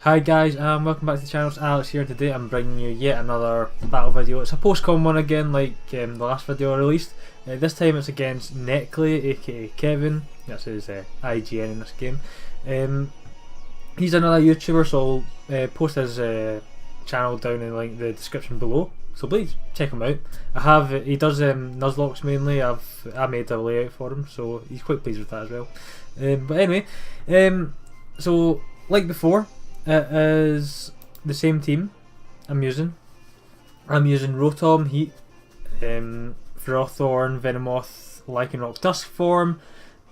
Hi guys, welcome back to the channel. It's Alex here. Today I'm bringing you yet another battle video. It's a post-com one again, like the last video I released. This time it's against Nekly, aka Kevin. That's his IGN in this game. He's another YouTuber, so I'll post his channel down in the description below. So please check him out. He does Nuzlockes mainly. I made a layout for him, so he's quite pleased with that as well. But anyway, so like before. It is the same team I'm using. I'm using Rotom-Heat, Ferrothorn, Venomoth, Lycanroc-Dusk form,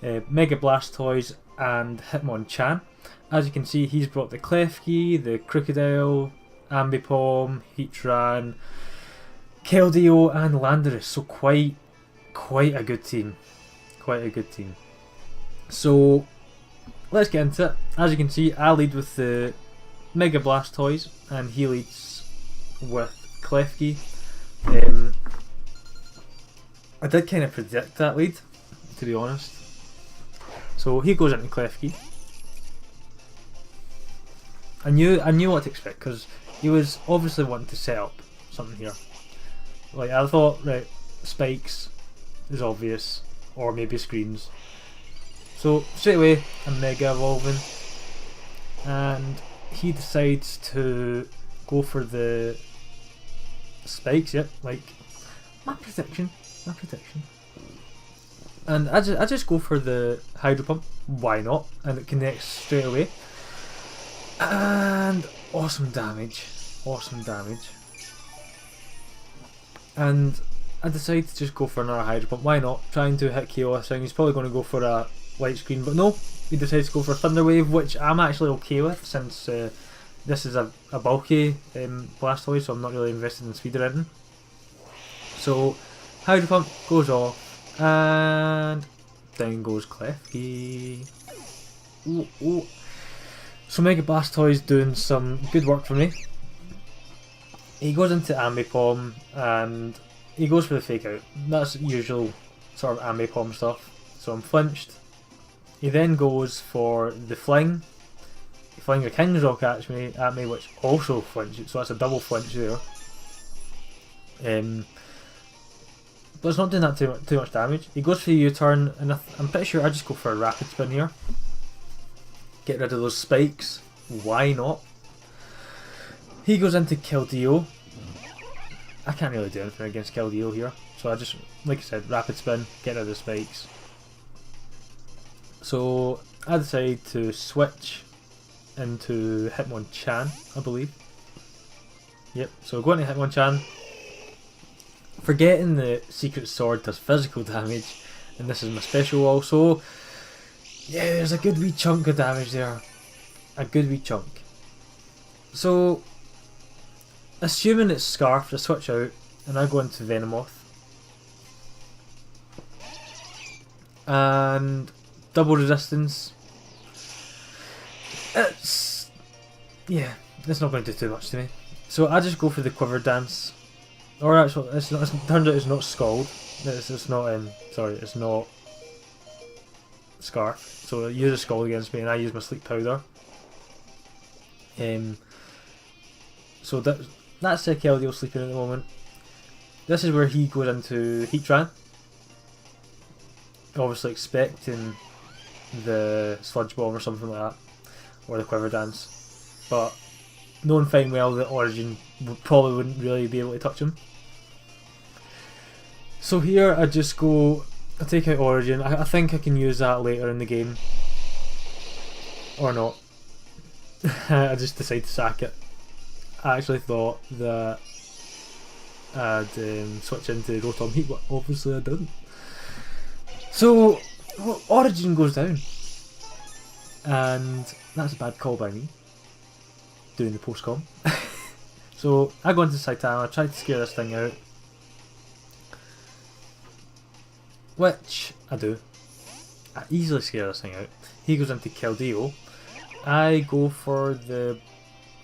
M-Blastoise and Hitmonchan. As you can see, he's brought the Klefki, the Crocodile, Ambipom, Heatran, Keldeo and Landorus. So quite a good team. Quite a good team. So let's get into it. As you can see, I lead with the M-Blastoise and he leads with Klefki. I did kind of predict that lead, to be honest. So he goes into Klefki. I knew what to expect because he was obviously wanting to set up something here. Like I thought, right, spikes is obvious, or maybe screens. So straight away I'm Mega Evolving, and he decides to go for the spikes. Yep, like my prediction. And I just go for the Hydro Pump. Why not? And it connects straight away. And awesome damage. And I decide to just go for another Hydro Pump. Why not? Trying to hit KO this thing. He's probably going to go for a light screen, but no, he decides to go for a Thunder Wave, which I'm actually okay with since this is a bulky Blastoise, so I'm not really invested in speed or anything. So Hydro Pump goes off, and down goes Klefki. Ooh. So Mega Blastoise doing some good work for me. He goes into Ambipom and he goes for the Fake Out. That's usual sort of Ambipom stuff. So I'm flinched. He then goes for the Fling. He flings a King's Rock at me, which also flinches, so that's a double flinch there. But it's not doing that too much damage. He goes for the U-turn, and I'm pretty sure I just go for a Rapid Spin here. Get rid of those spikes. Why not? He goes into Keldeo. I can't really do anything against Keldeo here, so I just, like I said, Rapid Spin, get rid of the spikes. So I decide to switch into Hitmonchan, I believe. Yep, so going to Hitmonchan, forgetting the Secret Sword does physical damage, and this is my special also. Yeah, there's a good wee chunk of damage there. A good wee chunk. So, assuming it's Scarf, I switch out, and I go into Venomoth. And double resistance. It's not going to do too much to me. So I just go for the Quiver Dance. Or actually, it turns out it's not Scald. It's not Scarf. So I use a Scald against me, and I use my Sleep Powder. So that's Keldeo sleeping at the moment. This is where he goes into Heatran. Obviously expecting the Sludge Bomb or something like that, or the Quiver Dance, but knowing fine well that Origin probably wouldn't really be able to touch him. So here I just go, I take out Origin. I think I can use that later in the game, or not. I just decide to sack it. I actually thought that I'd switch into Rotom-Heat, but obviously I didn't. So Origin goes down, and that's a bad call by me, doing the post-com. So I go into Saitama, try to scare this thing out, which I do. I easily scare this thing out. He goes into Keldeo. I go for the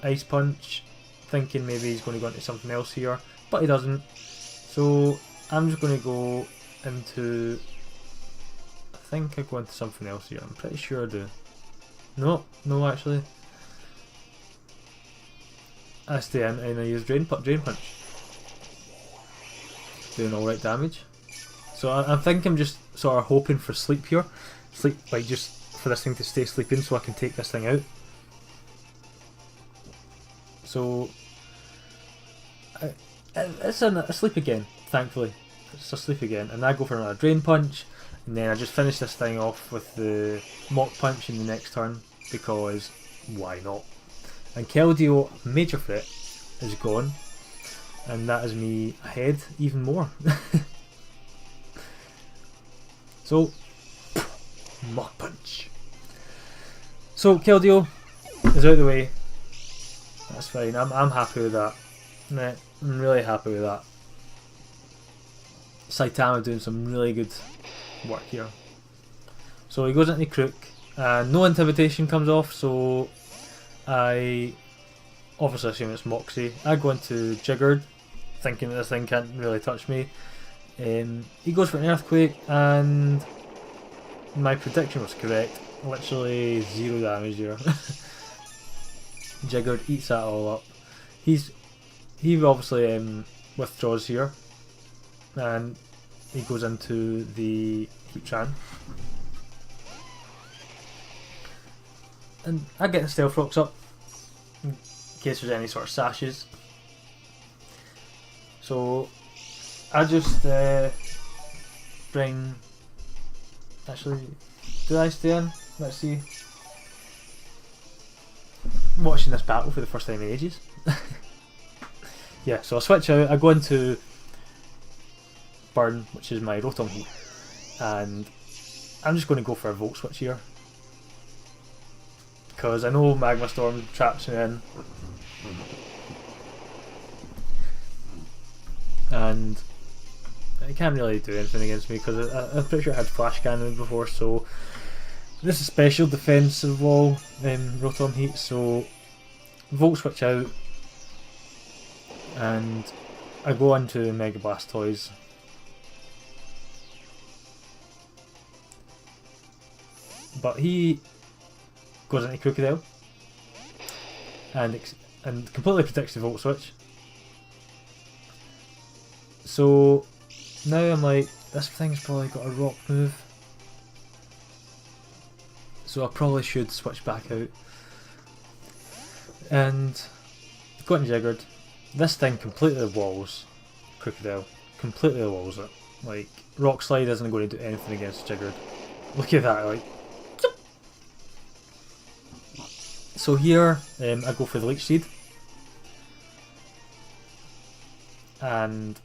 Ice Punch, thinking maybe he's going to go into something else here, but he doesn't. So I'm just going to go into, I think I go into something else here. I'm pretty sure I do. No, actually. I stay in and I use Drain Punch. Doing alright damage. So I think I'm just sort of hoping for sleep here. Sleep, like just for this thing to stay sleeping so I can take this thing out. So it's asleep again, thankfully. It's asleep again, and I go for another Drain Punch, and then I just finish this thing off with the Mach Punch in the next turn, because why not? And Keldeo, major threat, is gone, and that is me ahead even more. So, Mach Punch. So Keldeo is out of the way. That's fine. I'm happy with that. Nah, I'm really happy with that. Saitama doing some really good work here. So he goes into Crook, and no Intimidation comes off, so I obviously assume it's Moxie. I go into Jiggered, thinking that this thing can't really touch me. He goes for an Earthquake, and my prediction was correct. Literally 0 damage here. Jiggered eats that all up. He obviously withdraws here, and he goes into the Hitmonchan. And I get the Stealth Rocks up in case there's any sort of sashes. So I just bring. Actually, did I stay in? Let's see. Watching this battle for the first time in ages. Yeah, so I switch out. I go into Burn, which is my Rotom-Heat, and I'm just going to go for a Volt Switch here, because I know Magma Storm traps me in, and it can't really do anything against me because I'm pretty sure I had Flash Cannon before, so this is special defensive wall Rotom-Heat, so Volt Switch out, and I go into Mega Blastoise. But he goes into Crocodile and completely protects the Volt Switch. So now I'm like, this thing's probably got a rock move, so I probably should switch back out and go into Jiggered. This thing completely walls Crocodile, completely walls it. Like, Rock Slide isn't going to do anything against Jiggered. Look at that, like. So here, I go for the Leech Seed, and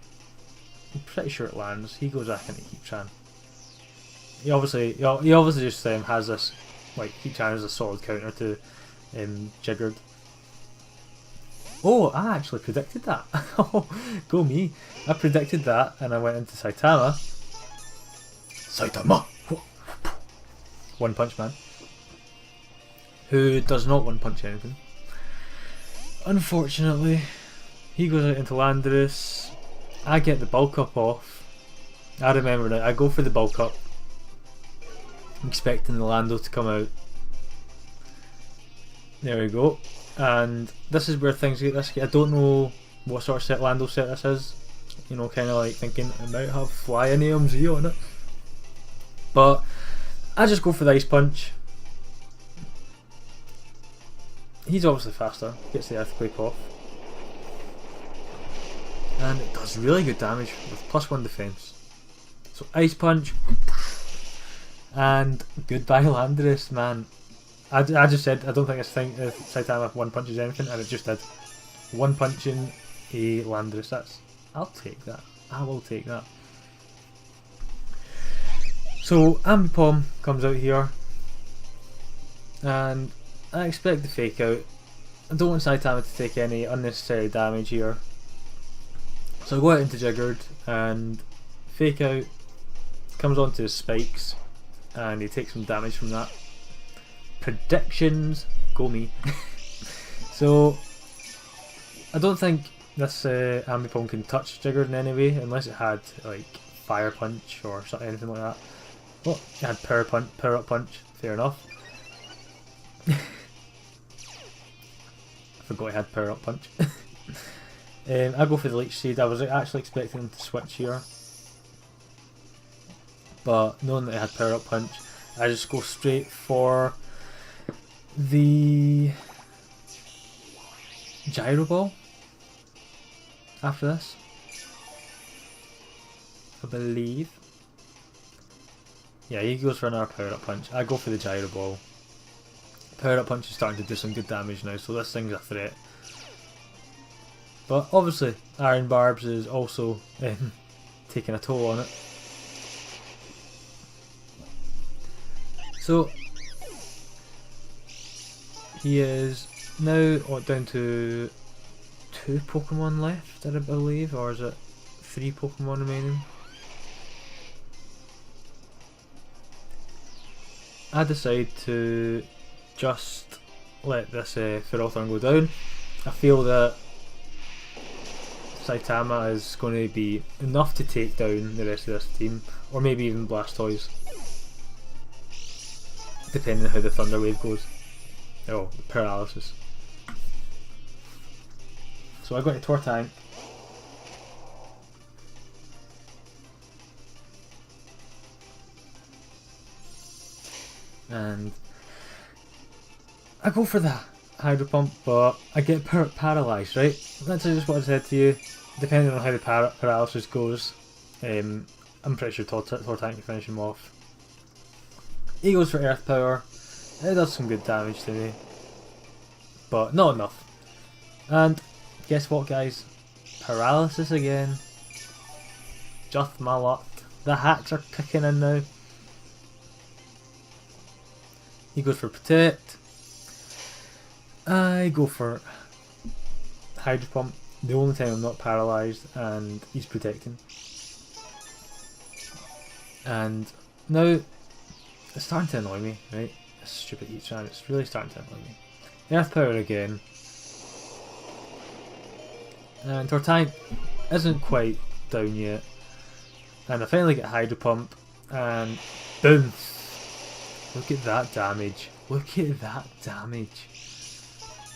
I'm pretty sure it lands. He goes back into Hitmonchan. He obviously just has this, like, Hitmonchan as a solid counter to Jiggered. Oh, I actually predicted that. Go me! I predicted that, and I went into Saitama. Saitama. One Punch Man, who does not one punch anything. Unfortunately, he goes out into Landorus. I get the Bulk Up off. I remember that. I go for the Bulk Up, expecting the Lando to come out. There we go. And this is where things get risky. I don't know what sort of set Lando set this is. You know, kind of like thinking it might have Flying AMZ on it. But I just go for the Ice Punch. He's obviously faster, gets the Earthquake off, and it does really good damage with +1 defense. So Ice Punch, and goodbye Landorus, man. I just said I don't think Saitama one punches anything, and it just did. One punching a Landorus. I'll take that. I will take that. So Ambipom comes out here, and I expect the Fake Out. I don't want Saitama to take any unnecessary damage here, so I go out into Jiggered, and Fake Out comes onto his spikes, and he takes some damage from that. Predictions, go me. So I don't think this Ambipom can touch Jiggered in any way, unless it had like Fire Punch or something, anything like that. Well, it had Power Up Punch, fair enough. forgot he had Power Up Punch. I go for the Leech Seed. I was actually expecting him to switch here, but knowing that he had Power Up Punch, I just go straight for the Gyro Ball after this, I believe. Yeah, he goes for another Power Up Punch. I go for the Gyro Ball. Power Up Punch is starting to do some good damage now, so this thing's a threat. But obviously, Iron Barbs is also taking a toll on it. So he is now down to 2 Pokemon left, I believe, or is it 3 Pokemon remaining? I decide to just let this Ferrothorn go down. I feel that Saitama is going to be enough to take down the rest of this team, or maybe even Blastoise, depending on how the Thunder Wave goes. Oh, Paralysis. So I go into Tortank. And I go for the Hydro Pump, but I get paralysed, right? That's just what I said to you. Depending on how the paralysis goes, I'm pretty sure Tortank can finish him off. He goes for Earth Power. It does some good damage to me, but not enough. And guess what, guys? Paralysis again. Just my luck. The hacks are kicking in now. He goes for Protect. I go for Hydro Pump. The only time I'm not paralysed, and he's protecting. And now it's starting to annoy me, right? This stupid Heatran, it's really starting to annoy me. Earth Power again. And Tortank isn't quite down yet. And I finally get Hydro Pump, and boom! Look at that damage. Look at that damage.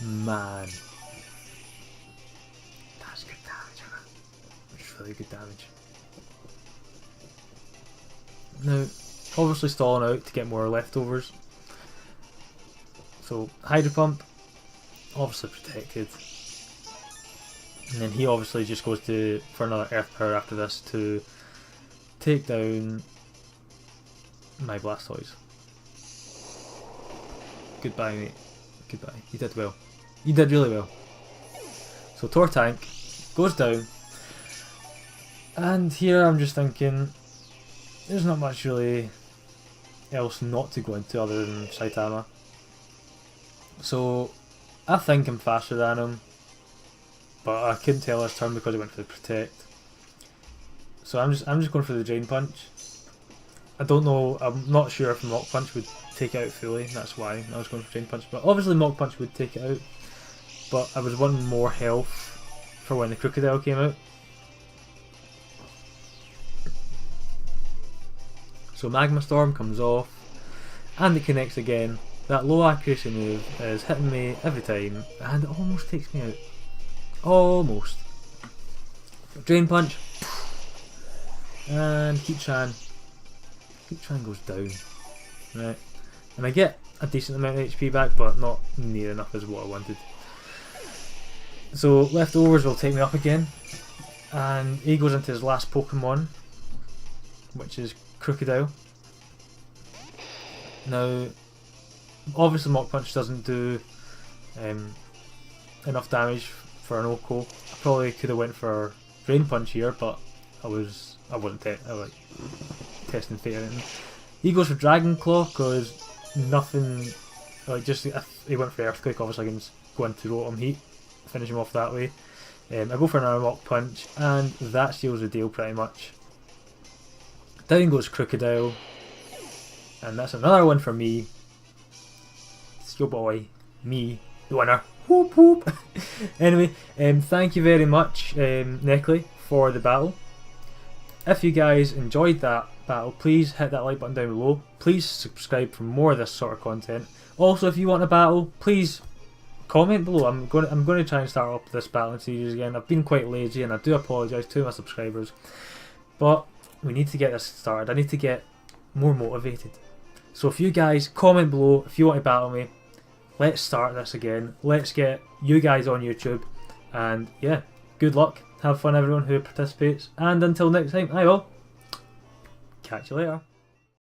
Man. That's good damage, isn't it? It's really good damage. Now, obviously stalling out to get more leftovers. So, Hydro Pump, obviously protected. And then he obviously just goes for another Earth Power after this to take down my Blastoise. Goodbye, mate. Goodbye. You did well. You did really well. So Tortank goes down, and here I'm just thinking there's not much really else not to go into other than Saitama. So I think I'm faster than him, but I couldn't tell this turn because I went for the Protect. So I'm just going for the Drain Punch. I don't know, I'm not sure if Mach Punch would take it out fully, that's why I was going for Drain Punch, but obviously Mach Punch would take it out, but I was wanting more health for when the Crocodile came out. So Magma Storm comes off, and it connects again. That low accuracy move is hitting me every time, and it almost takes me out. Almost. Drain Punch, and Heatran goes down. Right. And I get a decent amount of HP back, but not near enough as what I wanted. So leftovers will take me up again, and he goes into his last Pokemon, which is Crocodile. Now, obviously Mach Punch doesn't do enough damage for an Oko. I probably could have went for Drain Punch here, but I wasn't testing fate or anything. He goes for Dragon Claw because nothing, he went for Earthquake. Obviously I can just go into Rotom-Heat, finish him off that way. I go for another Mach Punch, and that seals the deal pretty much. Down goes Crocodile, and that's another one for me. It's your boy, me, the winner. Whoop whoop. Anyway, thank you very much, Nekly, for the battle. If you guys enjoyed that battle, please hit that like button down below. Please subscribe for more of this sort of content. Also, if you want a battle, please comment below. I'm going to try and start up this battle series again. I've been quite lazy, and I do apologise to my subscribers, but we need to get this started. I need to get more motivated. So if you guys comment below if you want to battle me, let's start this again. Let's get you guys on YouTube, and yeah, good luck. Have fun everyone who participates, and until next time, I will catch you later.